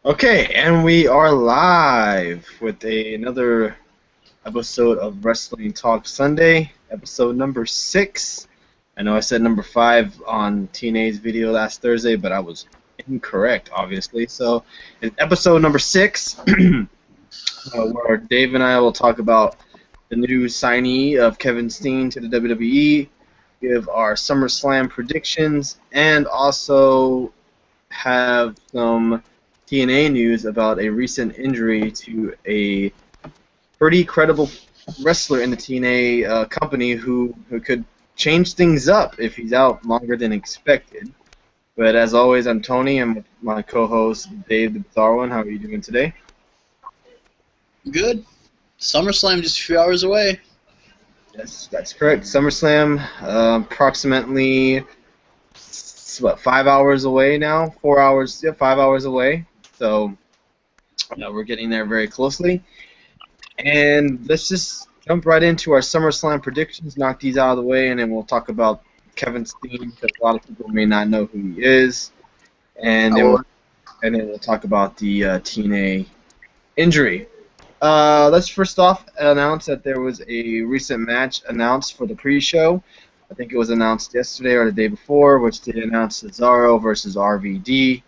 Okay, and we are live with another episode of Wrestling Talk Sunday, episode number 6. I know I said number 5 on TNA's video last Thursday, but I was incorrect, obviously. So, in episode number 6, where Dave and I will talk about the new signee of Kevin Steen to the WWE, give our SummerSlam predictions, and also have some TNA news about a recent injury to a pretty credible wrestler in the TNA company who could change things up if he's out longer than expected. But as always, I'm Tony. I'm with my co-host Dave the Darwin. How are you doing today? Good. SummerSlam just a few hours away. Yes, that's correct. SummerSlam, approximately 5 hours away now? 4 hours? Yeah, 5 hours away. So we're getting there very closely. And let's just jump right into our SummerSlam predictions, knock these out of the way, and then we'll talk about Kevin Steen, because a lot of people may not know who he is. And then we'll talk about the TNA injury. Let's first off announce that there was a recent match announced for the pre-show. I think it was announced yesterday or the day before, which did announce Cesaro versus RVD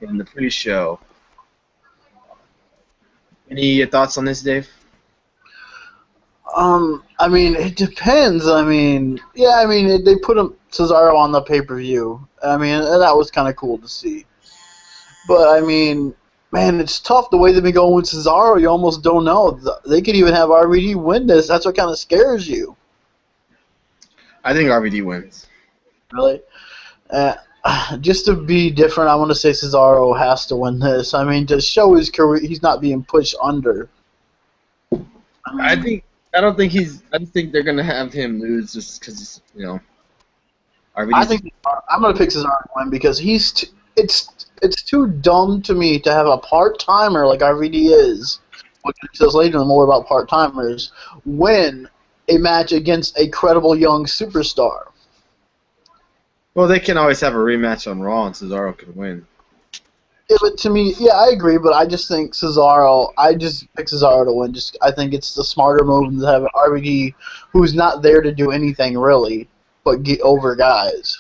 in the pre-show. Any thoughts on this, Dave? I mean, it depends. They put Cesaro on the pay-per-view. And that was kind of cool to see. But, man, it's tough the way they've been going with Cesaro. You almost don't know. They could even have RVD win this. That's what kind of scares you. I think RVD wins. Really? Just to be different, I want to say Cesaro has to win this. To show his career, he's not being pushed under. I just think they're gonna have him lose just because RVD. I think I'm gonna pick Cesaro to win because it's too dumb to me to have a part-timer like RVD is, which says later more about part-timers, win a match against a credible young superstar. Well, they can always have a rematch on Raw and Cesaro can win. Yeah, but to me, yeah, I agree, but I just think I just pick Cesaro to win. I think it's the smarter move to have an RVD who's not there to do anything really, but get over guys.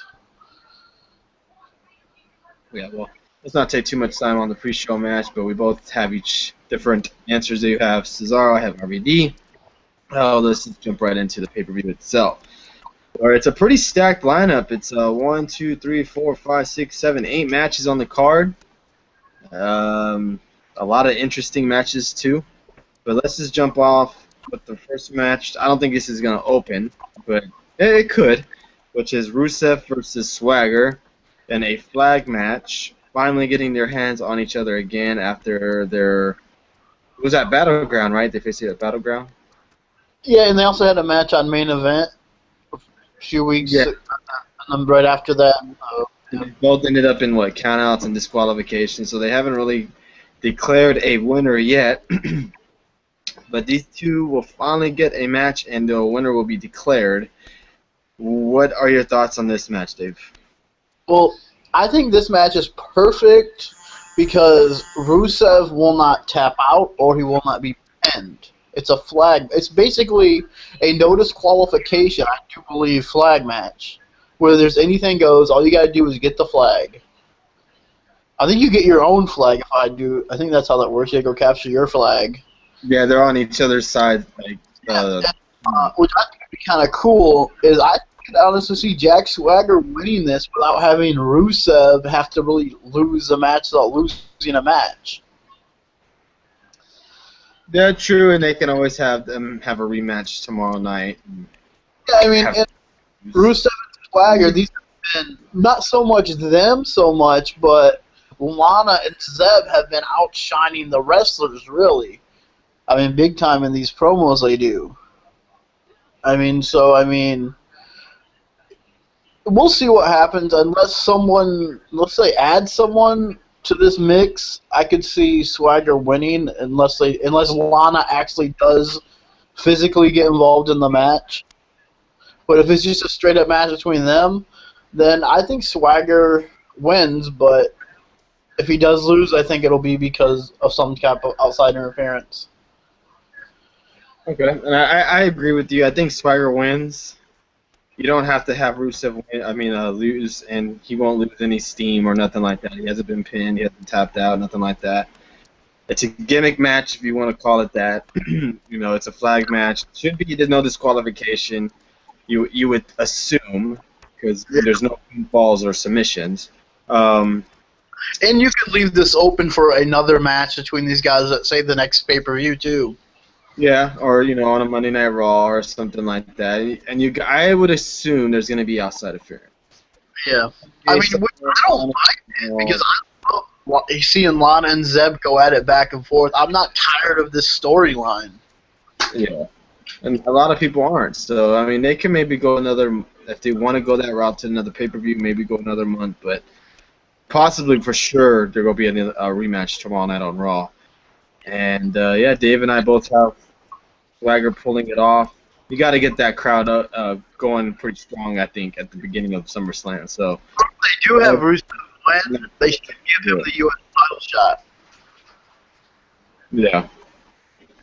Yeah, well, let's not take too much time on the pre-show match, but we both have each different answers. You have Cesaro, I have RVD. Let's just jump right into the pay-per-view itself. Where it's a pretty stacked lineup. It's 1, 2, 3, 4, 5, 6, 7, 8 matches on the card. A lot of interesting matches too. But let's just jump off with the first match. I don't think this is going to open, but it could, which is Rusev versus Swagger in a flag match. Finally getting their hands on each other again after it was at Battleground, right? They faced it at Battleground. Yeah, and they also had a match on Main Event a few weeks right after that. They both ended up in countouts and disqualifications, so they haven't really declared a winner yet. But these two will finally get a match, and the winner will be declared. What are your thoughts on this match, Dave? Well, I think this match is perfect because Rusev will not tap out or he will not be pinned. It's a flag. It's basically a no disqualification, I do believe, flag match. Where there's anything goes, all you gotta do is get the flag. I think you get your own flag if I do. I think that's how that works. You go capture your flag. Yeah, they're on each other's side. Which I think would be kind of cool is I could honestly see Jack Swagger winning this without having Rusev have to really lose the match without losing a match. Yeah, true, and they can always have them have a rematch tomorrow night. Yeah, and Rusev and Swagger, these have been not so much them so much, but Lana and Zeb have been outshining the wrestlers, really. Big time in these promos they do. We'll see what happens unless someone, let's say, adds someone to this mix. I could see Swagger winning unless Lana actually does physically get involved in the match. But if it's just a straight-up match between them, then I think Swagger wins, but If he does lose, I think it'll be because of some type of outside interference. Okay, and I agree with you. I think Swagger wins. You don't have to have Rusev win, lose, and he won't lose any steam or nothing like that. He hasn't been pinned, he hasn't tapped out, nothing like that. It's a gimmick match, if you want to call it that. It's a flag match. Should be no disqualification. You would assume, because there's no falls or submissions. And you could leave this open for another match between these guys at, say, the next pay-per-view, too. Yeah, or, on a Monday Night Raw or something like that. And I would assume there's going to be outside interference. Yeah. I mean, I don't mind it because I love seeing Lana and Zeb go at it back and forth. I'm not tired of this storyline. Yeah. And a lot of people aren't. So, I mean, they can maybe go if they want to go that route to another pay-per-view, maybe go another month. But possibly, for sure, there will be a rematch tomorrow night on Raw. And, Dave and I both have Swagger pulling it off. You got to get that crowd going pretty strong, I think, at the beginning of SummerSlam. So they do have Rusev win. They should give him the U.S. title shot. Yeah.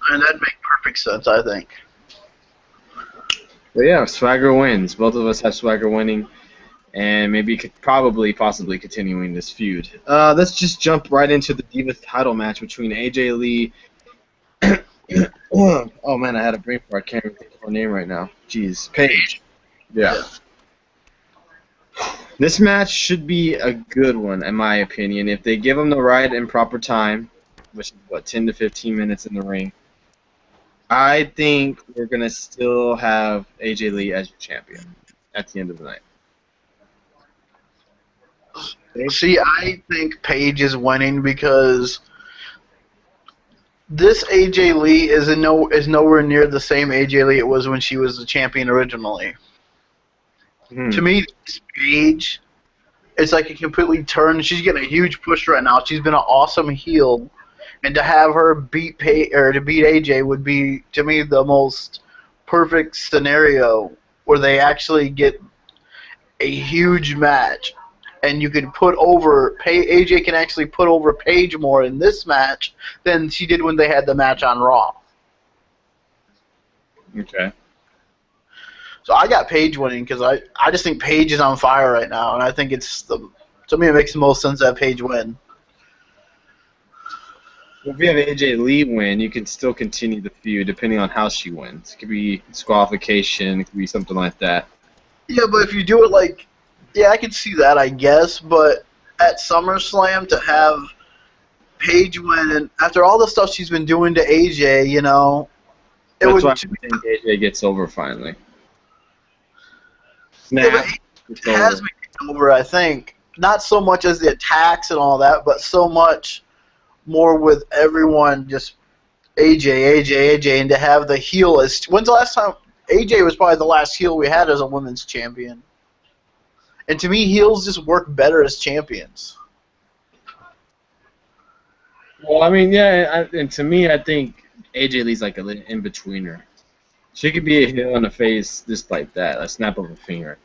And that'd make perfect sense, I think. But yeah, Swagger wins. Both of us have Swagger winning, and maybe possibly continuing this feud. Let's just jump right into the Divas title match between AJ Lee. Oh man, I had a brain fart. I can't even think of her name right now. Jeez, Paige. Yeah. This match should be a good one, in my opinion, if they give them the right and proper time, which is 10 to 15 minutes in the ring. I think we're gonna still have AJ Lee as your champion at the end of the night. See, I think Paige is winning because this AJ Lee is nowhere near the same AJ Lee it was when she was the champion originally. To me, this Paige, it's like a completely turn. She's getting a huge push right now. She's been an awesome heel, and to have her beat AJ would be, to me, the most perfect scenario where they actually get a huge match. And you can AJ can actually put over Paige more in this match than she did when they had the match on Raw. Okay. So I got Paige winning because I just think Paige is on fire right now, and I think to me it makes the most sense to have Paige win. If you have AJ Lee win, you can still continue the feud depending on how she wins. It could be disqualification, it could be something like that. Yeah, but if you do it yeah, I can see that, I guess, but at SummerSlam to have Paige win, and after all the stuff she's been doing to AJ, That's why I think AJ gets over finally. Yeah, it has me over, I think. Not so much as the attacks and all that, but so much more with everyone just AJ, and to have the heel when's the last time AJ was probably the last heel we had as a women's champion? And to me, heels just work better as champions. Well, I mean, yeah, and to me, I think AJ Lee's like an in-betweener. She could be a heel in the face just like that, a snap of a finger.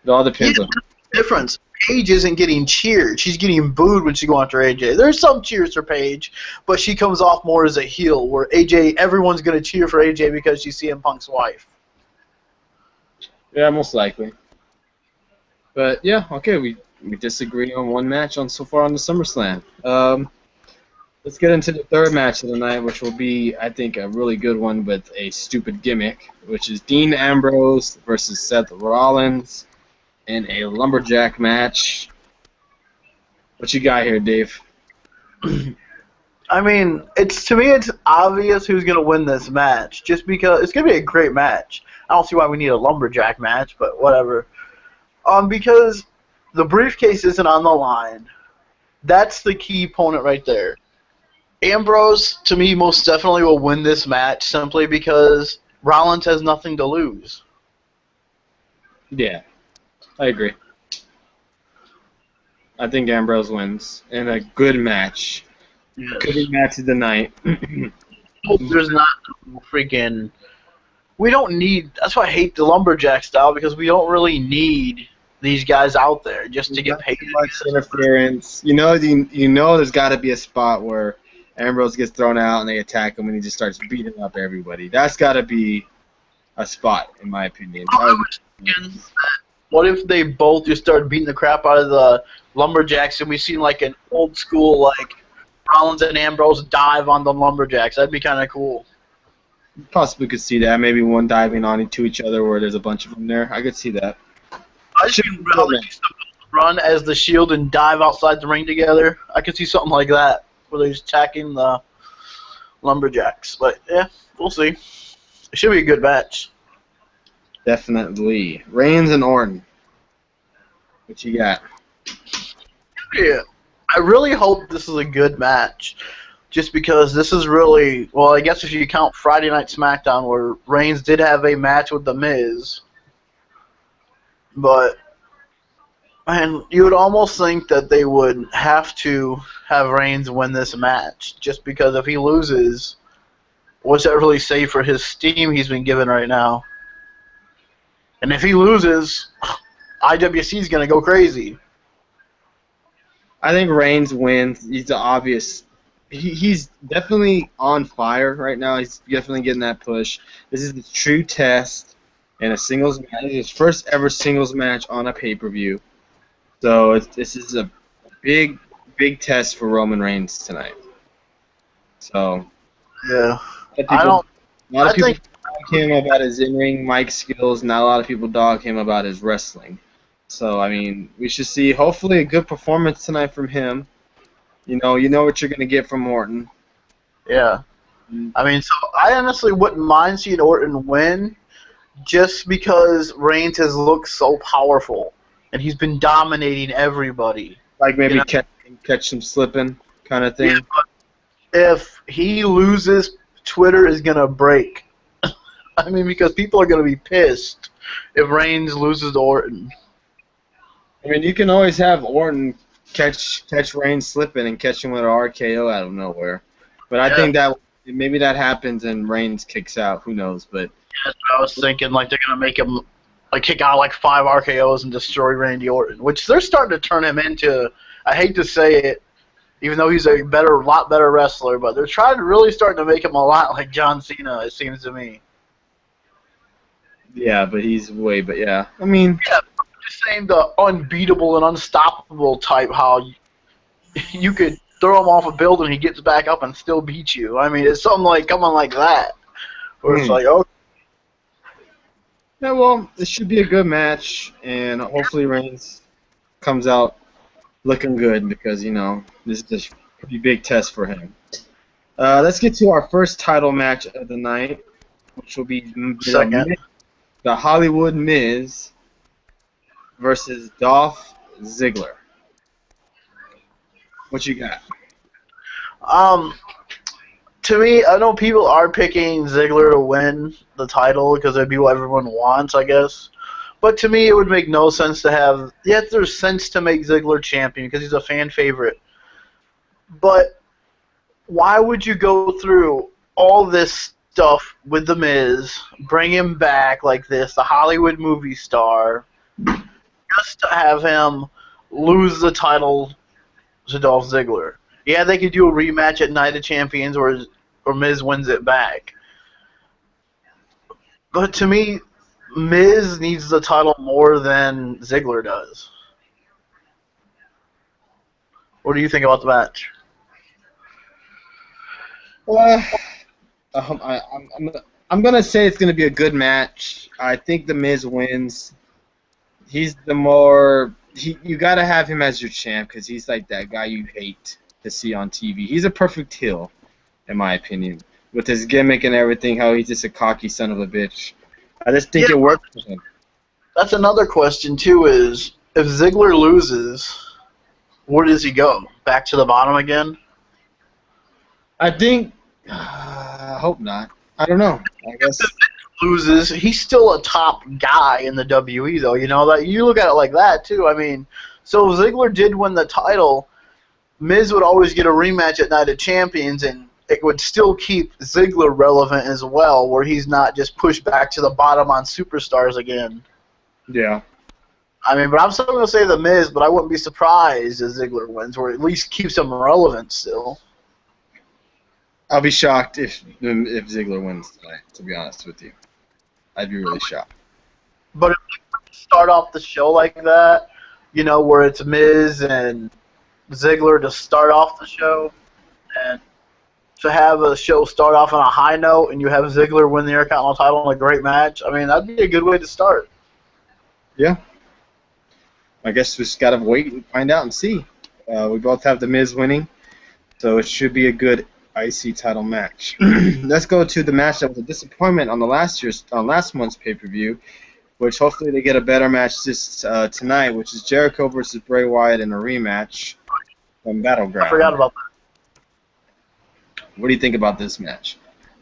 It all depends on the difference. Paige isn't getting cheered. She's getting booed when she goes after AJ. There's some cheers for Paige, but she comes off more as a heel, where everyone's going to cheer for AJ because she's CM Punk's wife. Yeah, most likely. But yeah, okay, we disagree on one match so far on the SummerSlam. Let's get into the third match of the night, which will be, I think, a really good one with a stupid gimmick, which is Dean Ambrose versus Seth Rollins in a lumberjack match. What you got here, Dave? I mean, to me, it's obvious who's going to win this match, just because it's going to be a great match. I don't see why we need a lumberjack match, but whatever. Because the briefcase isn't on the line. That's the key opponent right there. Ambrose, to me, most definitely will win this match simply because Rollins has nothing to lose. Yeah, I agree. I think Ambrose wins in a good match. Yes. Good match of the night. There's not we don't need, that's why I hate the lumberjack style, because we don't really need these guys out there just to get paid. Too much interference. You know there's got to be a spot where Ambrose gets thrown out and they attack him and he just starts beating up everybody. That's got to be a spot, in my opinion. What if they both just started beating the crap out of the Lumberjacks and we seen like an old school like Rollins and Ambrose dive on the Lumberjacks? That'd be kind of cool. Possibly could see that. Maybe one diving on to each other where there's a bunch of them there. I could see that. I just think how they used to run as the Shield and dive outside the ring together. I could see something like that where they're just attacking the Lumberjacks. But yeah, we'll see. It should be a good match. Definitely. Reigns and Orton. What you got? Yeah. I really hope this is a good match. Just because this is really, well, I guess if you count Friday Night SmackDown where Reigns did have a match with The Miz. But, man, you would almost think that they would have to have Reigns win this match. Just because if he loses, what's that really say for his steam he's been given right now? And if he loses, IWC is going to go crazy. I think Reigns wins. He's the obvious. He's definitely on fire right now. He's definitely getting that push. This is the true test in a singles match. This is his first ever singles match on a pay-per-view. So this is a big, big test for Roman Reigns tonight. So yeah, a lot of people dog him about his in-ring mic skills. Not a lot of people dog him about his wrestling. So I mean, we should see hopefully a good performance tonight from him. You know what you're gonna get from Orton. Yeah. I mean, so I honestly wouldn't mind seeing Orton win, just because Reigns has looked so powerful and he's been dominating everybody. Like maybe catch him slipping kind of thing. Yeah, but if he loses, Twitter is gonna break. I mean, because people are gonna be pissed if Reigns loses to Orton. I mean, you can always have Orton catch Reigns slipping and catch him with an RKO out of nowhere. But I think that maybe that happens and Reigns kicks out. Who knows? But yeah, I was thinking like they're gonna make him like kick out like 5 RKOs and destroy Randy Orton, which they're starting to turn him into. I hate to say it, even though he's a lot better wrestler, but they're starting to make him a lot like John Cena. It seems to me. Yeah, but he's yeah. I mean. Yeah. Just saying the unbeatable and unstoppable type, how you could throw him off a building, he gets back up and still beat you. I mean, it's something like coming like that, where it's like, oh. Yeah, well, this should be a good match, and hopefully Reigns comes out looking good because this is a pretty big test for him. Let's get to our first title match of the night, which will be the Hollywood Miz versus Dolph Ziggler. What you got? To me, I know people are picking Ziggler to win the title because that'd be what everyone wants, I guess. But to me, it would make no sense to have. Yes, there's sense to make Ziggler champion because he's a fan favorite. But why would you go through all this stuff with The Miz, bring him back like this, the Hollywood movie star, just to have him lose the title to Dolph Ziggler? Yeah, they could do a rematch at Night of Champions or Miz wins it back. But to me, Miz needs the title more than Ziggler does. What do you think about the match? Well, I'm going to say it's going to be a good match. I think The Miz wins. He's the more... you got to have him as your champ because he's like that guy you hate to see on TV. He's a perfect heel, in my opinion, with his gimmick and everything, how he's just a cocky son of a bitch. I just think it works for him. That's another question, too, is if Ziggler loses, where does he go? Back to the bottom again? I think... I hope not. I don't know. I guess... If Ziggler loses, he's still a top guy in the WWE, though. You know, that you look at it like that, too. I mean, so if Ziggler did win the title, Miz would always get a rematch at Night of Champions, and it would still keep Ziggler relevant as well, where he's not just pushed back to the bottom on Superstars again. Yeah. I mean, but I'm still going to say The Miz, but I wouldn't be surprised if Ziggler wins, or at least keeps him relevant still. I'll be shocked if Ziggler wins tonight, to be honest with you. I'd be really shocked. But if you start off the show like that, you know, where it's Miz and Ziggler to start off the show, and to have a show start off on a high note, and you have Ziggler win the Intercontinental title in a great match, I mean, that'd be a good way to start. Yeah. I guess we just got to wait and find out and see. We both have The Miz winning, so it should be a good IC title match. Let's go to the match that was a disappointment on last month's pay-per-view, which hopefully they get a better match this tonight, which is Jericho versus Bray Wyatt in a rematch from Battleground. I forgot about that. What do you think about this match?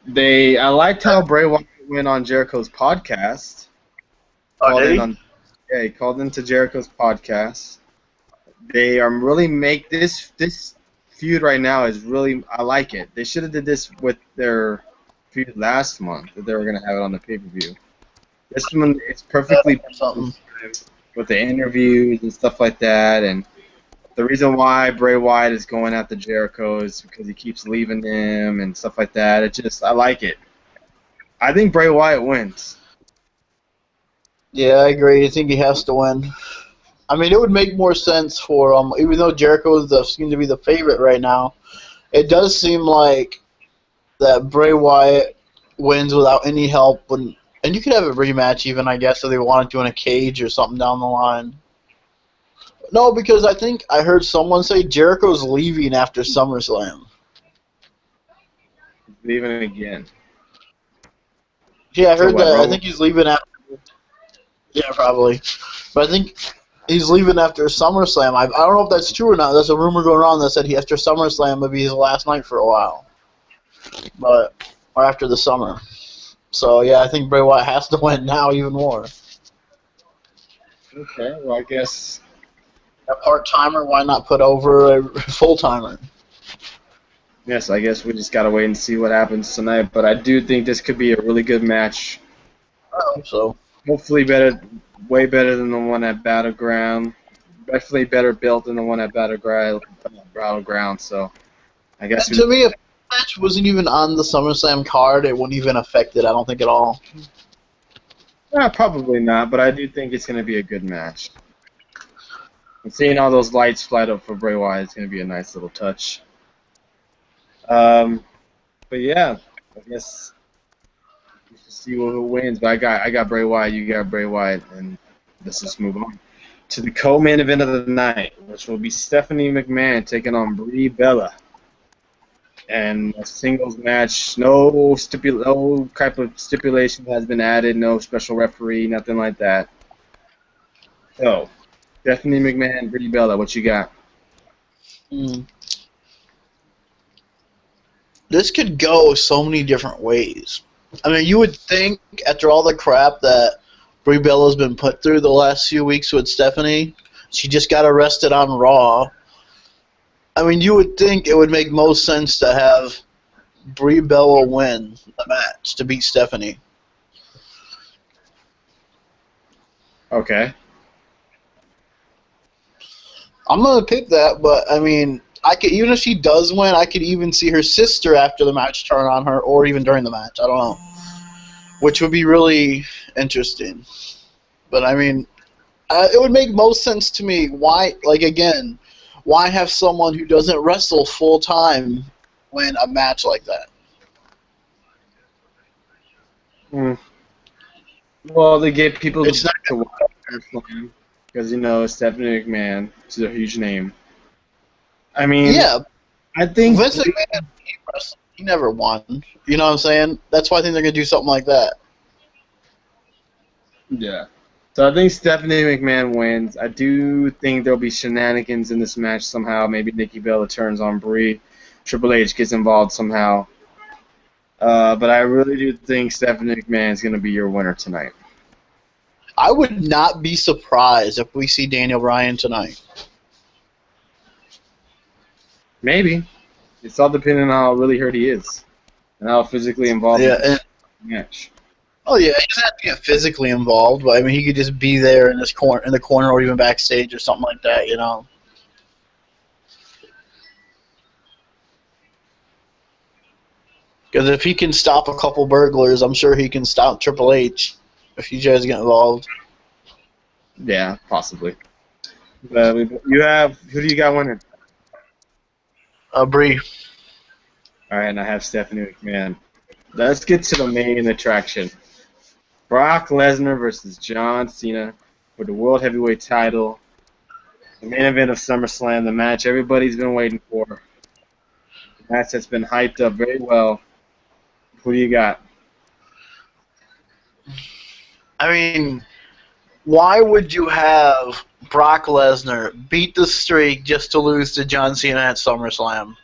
I liked how Bray Wyatt went on Jericho's podcast. Oh, did he? Yeah, he called into Jericho's podcast. They really make this feud right now is really, I like it. They should have did this with their feud last month, that they were gonna have it on the pay-per-view. This one is perfectly with the interviews and stuff like that, and the reason why Bray Wyatt is going after Jericho is because he keeps leaving him and stuff like that. I like it. I think Bray Wyatt wins. Yeah, I agree. I think he has to win. I mean, it would make more sense for even though Jericho seems to be the favorite right now, it does seem like that Bray Wyatt wins without any help. And you could have a rematch even, I guess, if they wanted to in a cage or something down the line. No, because I think I heard someone say Jericho's leaving after SummerSlam. Leaving it again. Yeah, I heard that. I think he's leaving after. Yeah, probably. But I think he's leaving after SummerSlam. I don't know if that's true or not. There's a rumor going around that said he after SummerSlam would be his last night for a while. Or after the summer. So, yeah, I think Bray Wyatt has to win now even more. Okay, well, I guess A part-timer, why not put over a full-timer? Yes, I guess we just gotta wait and see what happens tonight. But I do think this could be a really good match. I hope so. Hopefully way better than the one at Battleground. Definitely better built than the one at Battleground. So I guess To me, if the match wasn't even on the SummerSlam card, it wouldn't even affect it, I don't think, at all. Probably not, but I do think it's gonna be a good match. And seeing all those lights flight up for Bray Wyatt is gonna be a nice little touch. But yeah, I guess we should see who wins. But I got Bray Wyatt, you got Bray Wyatt, and let's just move on to the co-main event of the night, which will be Stephanie McMahon taking on Brie Bella. And a singles match, no type of stipulation has been added, no special referee, nothing like that. So, Stephanie McMahon, Brie Bella, what you got? This could go so many different ways. I mean, you would think, after all the crap that Brie Bella's been put through the last few weeks with Stephanie, she just got arrested on Raw. I mean, you would think it would make most sense to have Brie Bella win the match to beat Stephanie. Okay. I'm going to pick that, but, I mean, even if she does win, I could even see her sister after the match turn on her, or even during the match. I don't know. Which would be really interesting. But, I mean, it would make most sense to me. Why have someone who doesn't wrestle full-time win a match like that? Well, they gave people It's not to watch because, Stephanie McMahon is a huge name. I mean, yeah, I think Vince McMahon, he never won. You know what I'm saying? That's why I think they're going to do something like that. Yeah. So I think Stephanie McMahon wins. I do think there'll be shenanigans in this match somehow. Maybe Nikki Bella turns on Brie. Triple H gets involved somehow. But I really do think Stephanie McMahon is going to be your winner tonight. I would not be surprised if we see Daniel Bryan tonight. Maybe. It's all depending on how really hurt he is and how physically involved in the match. Oh yeah, he doesn't have to get physically involved, but I mean, he could just be there in the corner, or even backstage, or something like that. You know. Because if he can stop a couple burglars, I'm sure he can stop Triple H if you guys get involved. Yeah, possibly. You have who do you got winning? Bree. All right, and I have Stephanie McMahon. Let's get to the main attraction. Brock Lesnar versus John Cena for the World Heavyweight title. The main event of SummerSlam, the match everybody's been waiting for. The match that's been hyped up very well. Who do you got? I mean, why would you have Brock Lesnar beat the streak just to lose to John Cena at SummerSlam?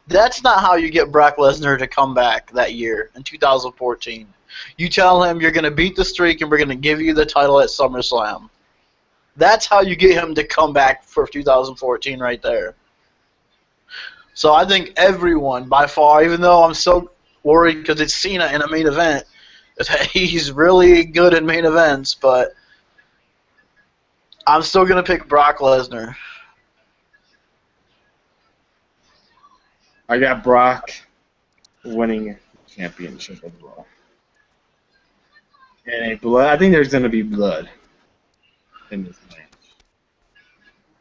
That's not how you get Brock Lesnar to come back that year in 2014. You tell him you're going to beat the streak and we're going to give you the title at SummerSlam. That's how you get him to come back for 2014 right there. So I think everyone, by far, even though I'm so worried because it's Cena in a main event, he's really good in main events, but I'm still going to pick Brock Lesnar. I got Brock winning championship overall. And I think there's going to be blood in this match.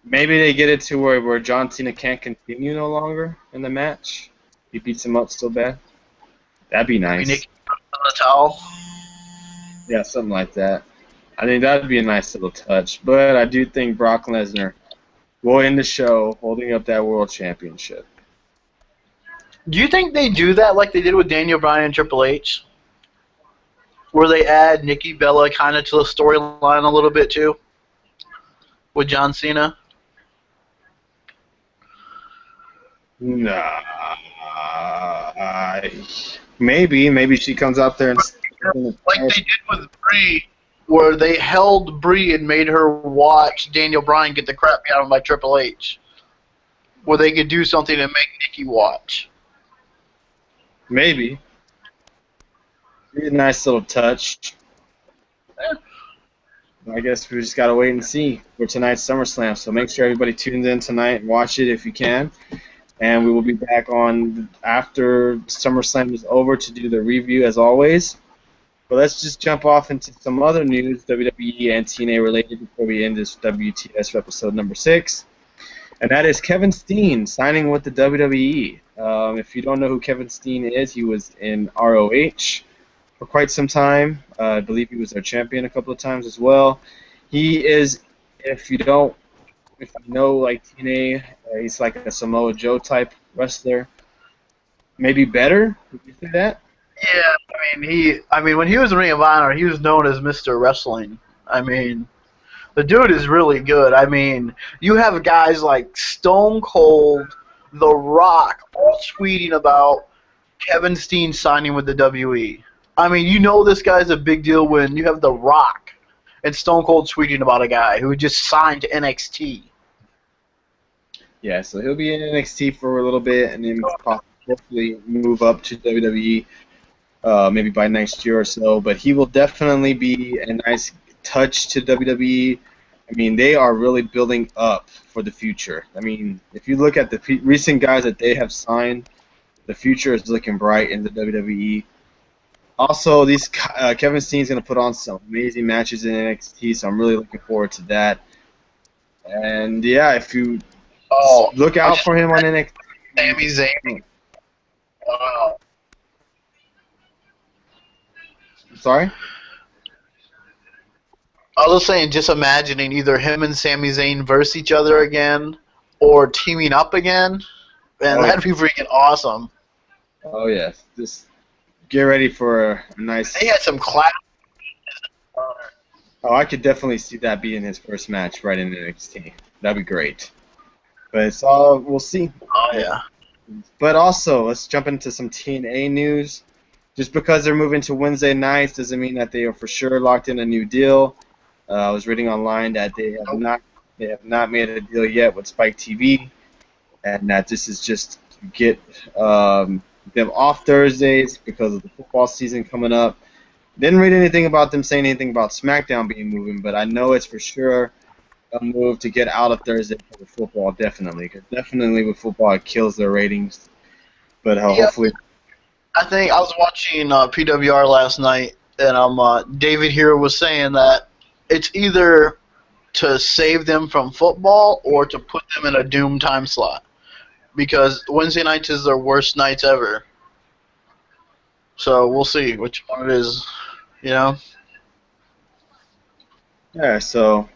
Maybe they get it to where John Cena can't continue no longer in the match. He beats him up so bad. That'd be nice. Nick on the towel. Yeah, something like that. I think that'd be a nice little touch. But I do think Brock Lesnar will end the show holding up that world championship. Do you think they do that like they did with Daniel Bryan and Triple H? Where they add Nikki Bella kind of to the storyline a little bit too? With John Cena? Nah. Maybe she comes out there and... Like they did with Brie, where they held Brie and made her watch Daniel Bryan get the crap beat out of him by Triple H. Where they could do something to make Nikki watch. Maybe. Be a nice little touch. I guess we just gotta wait and see for tonight's SummerSlam. So make sure everybody tunes in tonight and watch it if you can. And we will be back on after SummerSlam is over to do the review as always. But let's just jump off into some other news, WWE and TNA related, before we end this WTS for episode number 6. And that is Kevin Steen signing with the WWE. If you don't know who Kevin Steen is, he was in ROH for quite some time. I believe he was our champion a couple of times as well. He is, if you know like TNA, he's like a Samoa Joe type wrestler. Maybe better. Would you say that? Yeah, I mean when he was in Ring of Honor, he was known as Mr. Wrestling. I mean, the dude is really good. I mean, you have guys like Stone Cold, The Rock, all tweeting about Kevin Steen signing with the WWE. I mean, you know this guy's a big deal when you have The Rock and Stone Cold tweeting about a guy who just signed to NXT. Yeah, so he'll be in NXT for a little bit and then possibly move up to WWE maybe by next year or so. But he will definitely be a nice touch to WWE. I mean, they are really building up for the future. I mean, if you look at the recent guys that they have signed, the future is looking bright in the WWE. Also, Kevin Steen's going to put on some amazing matches in NXT, so I'm really looking forward to that. And yeah, if you look out for him on NXT. Sami Zayn. Wow. Sorry? I was saying, just imagining either him and Sami Zayn versus each other again, or teaming up again, and that'd be freaking awesome. Oh yes, just get ready for a nice. They had some class. Oh, I could definitely see that being his first match right in NXT. That'd be great. But it's all we'll see. Oh yeah. But also, let's jump into some TNA news. Just because they're moving to Wednesday nights doesn't mean that they are for sure locked in a new deal. I was reading online that they have not made a deal yet with Spike TV, and that this is just to get them off Thursdays because of the football season coming up. Didn't read anything about them saying anything about SmackDown being moving, but I know it's for sure a move to get out of Thursday for football, definitely. Because definitely with football, it kills their ratings. But Yeah, hopefully, I think I was watching PWR last night, and David here was saying that it's either to save them from football or to put them in a doom time slot, because Wednesday nights is their worst nights ever. So we'll see which one it is. You know. yeah. So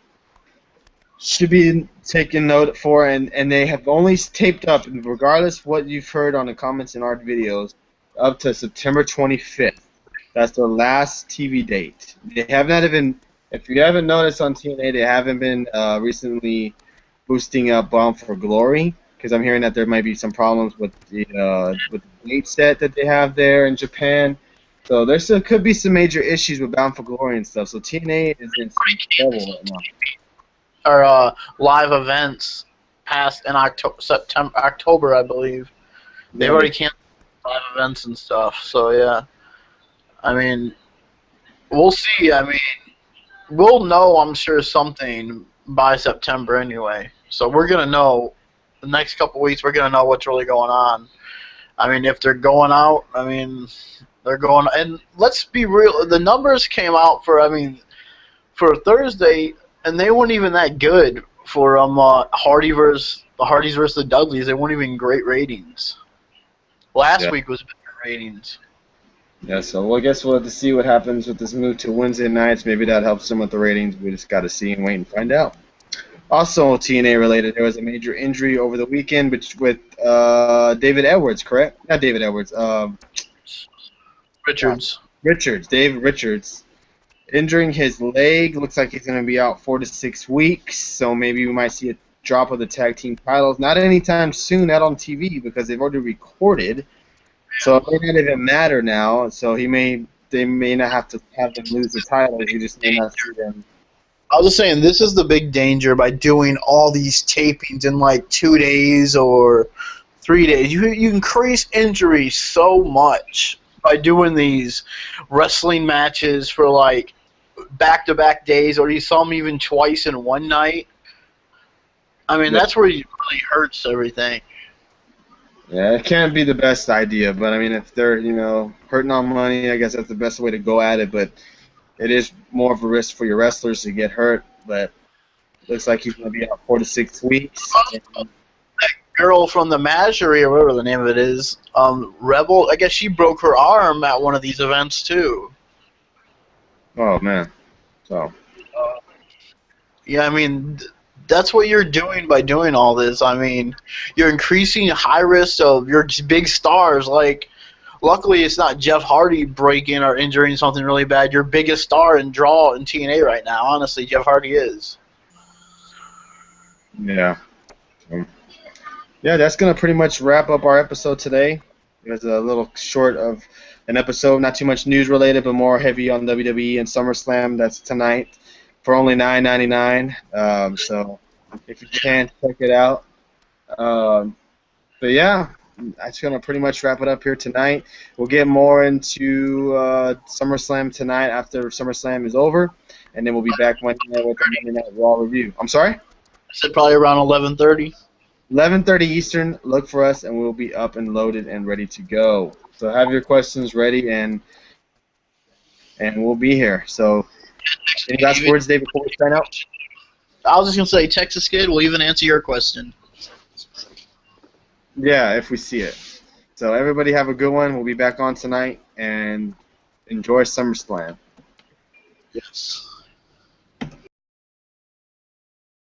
should be taken note for, and they have only taped up, regardless what you've heard on the comments in our videos, up to September 25th. That's their last TV date. They have not even, if you haven't noticed on TNA, they haven't been recently boosting up Bound for Glory, because I'm hearing that there might be some problems with the date set that they have there in Japan. So there still could be some major issues with Bound for Glory and stuff. So TNA is in some trouble right now. Or live events past in October, I believe. They've already canceled live events and stuff. So yeah, I mean, we'll see. I mean, we'll know, I'm sure, something by September anyway. So we're gonna know the next couple weeks. We're gonna know what's really going on. I mean, if they're going out, I mean, they're going. And let's be real. The numbers came out for, I mean, for Thursday, and they weren't even that good for Hardys versus the Dudleys. They weren't even great ratings. Last week was better ratings. Yeah, so well, I guess we'll have to see what happens with this move to Wednesday nights. Maybe that helps them with the ratings. We just got to see and wait and find out. Also, TNA related, there was a major injury over the weekend with David Edwards, correct? Not David Edwards. Richards. David Richards. Injuring his leg. Looks like he's going to be out 4 to 6 weeks. So maybe we might see a drop of the tag team titles. Not anytime soon, not on TV, because they've already recorded. So it may not even matter now. So they may not have to have them lose the titles. You just may not see them. I was just saying, this is the big danger by doing all these tapings in like 2 days or 3 days. You increase injuries so much by doing these wrestling matches for like back-to-back days, or you saw them even twice in one night. I mean, that's where it really hurts everything. Yeah, it can't be the best idea, but I mean, if they're, hurting on money, I guess that's the best way to go at it, but it is more of a risk for your wrestlers to get hurt, but looks like he's going to be out 4 to 6 weeks. That girl from the Menagerie, or whatever the name of it is, Rebel, I guess she broke her arm at one of these events, too. Oh, man. So. Yeah, I mean, that's what you're doing by doing all this. I mean, you're increasing high risk of your big stars. Like, luckily it's not Jeff Hardy breaking or injuring something really bad. Your biggest star and draw in TNA right now, honestly, Jeff Hardy is. Yeah. Yeah, that's going to pretty much wrap up our episode today. It was a little short of an episode, not too much news related, but more heavy on WWE and SummerSlam. That's tonight for only $9.99. So if you can, check it out. But yeah, that's going to pretty much wrap it up here tonight. We'll get more into SummerSlam tonight after SummerSlam is over, and then we'll be back Monday night with a Monday Night Raw review. I'm sorry? I said probably around 11:30. 11:30 Eastern. Look for us, and we'll be up and loaded and ready to go. So have your questions ready, and we'll be here. So any last words, David, before we sign out? I was just going to say, Texas Kid will even answer your question. Yeah, if we see it. So everybody have a good one. We'll be back on tonight, and enjoy SummerSlam. Yes.